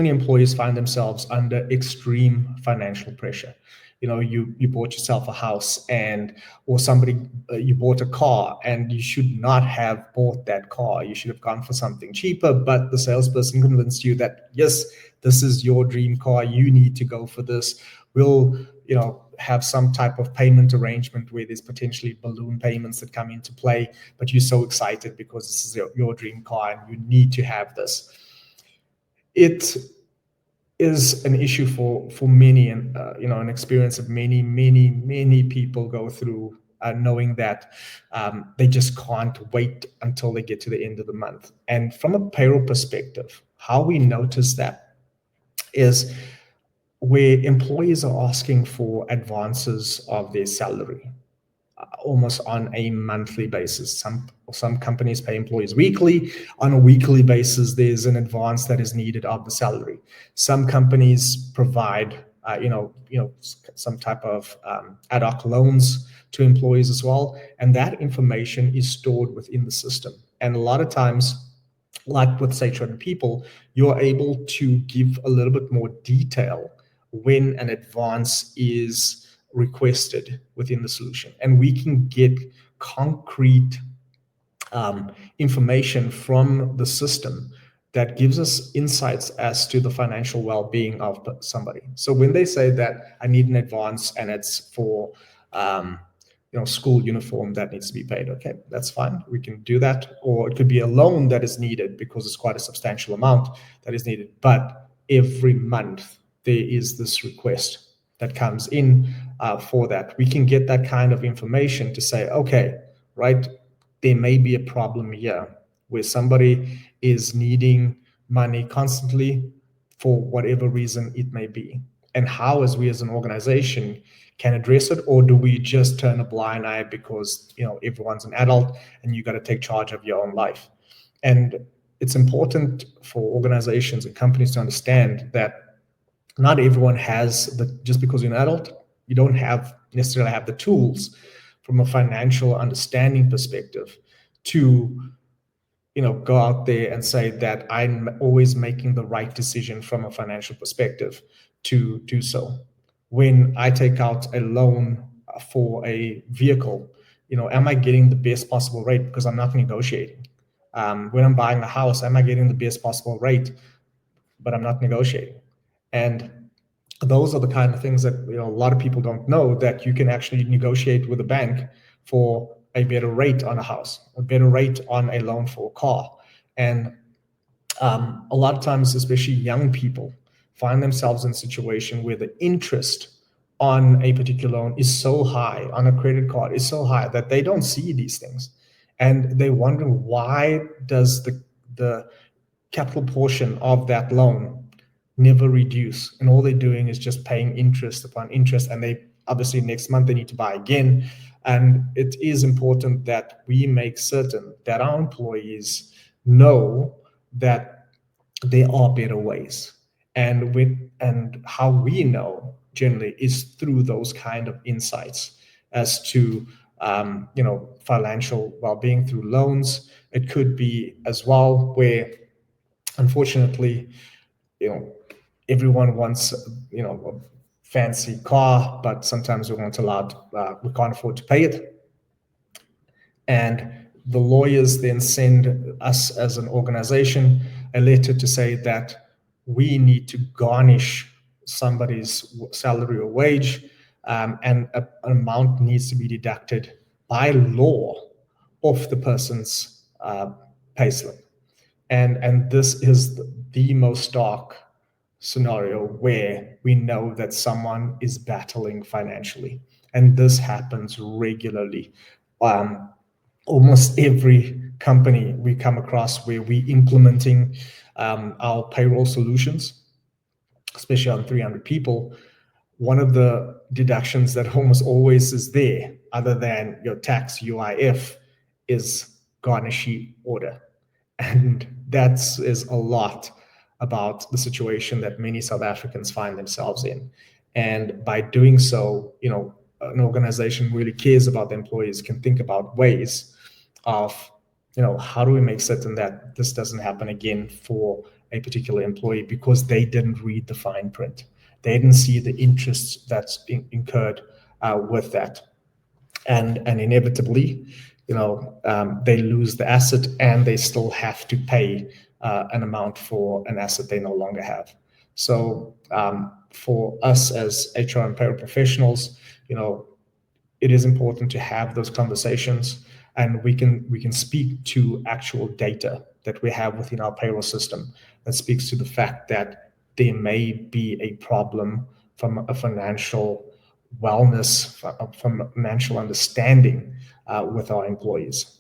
many employees find themselves under extreme financial pressure. You bought yourself a house, or somebody, you bought a car, and you should not have bought that car. You should have gone for something cheaper, but the salesperson convinced you that, yes, this is your dream car, you need to go for this. We'll have some type of payment arrangement where there's potentially balloon payments that come into play, but you're so excited because this is your dream car and you need to have this. It is an issue for many, and an experience of many people go through, knowing that they just can't wait until they get to the end of the month. And from a payroll perspective, how we notice that is where employees are asking for advances of their salary almost on a monthly basis. Some companies pay employees weekly. On a weekly basis, there's an advance that is needed of the salary. Some companies provide, some type of ad hoc loans to employees as well, and that information is stored within the system. And a lot of times, like with Say Certain People, you're able to give a little bit more detail when an advance is requested within the solution. And we can get concrete information from the system that gives us insights as to the financial well-being of somebody. So when they say that I need an advance and it's for school uniform that needs to be paid, okay, that's fine, we can do that. Or it could be a loan that is needed because it's quite a substantial amount that is needed. But every month there is this request that comes in for that. We can get that kind of information to say, okay, right, there may be a problem here where somebody is needing money constantly for whatever reason it may be. And how, as we as an organization, can address it, or do we just turn a blind eye because everyone's an adult and you got to take charge of your own life? And it's important for organizations and companies to understand that not everyone has just because you're an adult, you don't necessarily have the tools from a financial understanding perspective to go out there and say that I'm always making the right decision from a financial perspective to do so. When I take out a loan for a vehicle, am I getting the best possible rate? Because I'm not negotiating. When I'm buying a house, am I getting the best possible rate? But I'm not negotiating. And those are the kind of things that a lot of people don't know, that you can actually negotiate with a bank for a better rate on a house, a better rate on a loan for a car. And a lot of times, especially young people, find themselves in a situation where the interest on a particular loan is so high, on a credit card is so high, that they don't see these things. And they're wondering, why does the capital portion of that loan never reduce? And all they're doing is just paying interest upon interest. And they obviously next month they need to buy again. And it is important that we make certain that our employees know that there are better ways. And how we know generally is through those kind of insights as to financial well-being through loans. It could be as well where, unfortunately, everyone wants a fancy car, but sometimes we can't afford to pay it. And the lawyers then send us as an organization a letter to say that we need to garnish somebody's salary or wage, and an amount needs to be deducted by law off the person's payslip. And this is the most stark scenario where we know that someone is battling financially. And this happens regularly. Almost every company we come across where we implementing our payroll solutions, especially on 300 people, one of the deductions that almost always is there, other than your tax UIF, is garnishee order. And that is a lot about the situation that many South Africans find themselves in. And by doing so, an organization really cares about the employees, can think about ways of, how do we make certain that this doesn't happen again for a particular employee because they didn't read the fine print. They didn't see the interests that's incurred with that. And inevitably, they lose the asset and they still have to pay an amount for an asset they no longer have. So for us as HR and payroll professionals, it is important to have those conversations, and we can speak to actual data that we have within our payroll system that speaks to the fact that there may be a problem from a financial wellness, from financial understanding with our employees.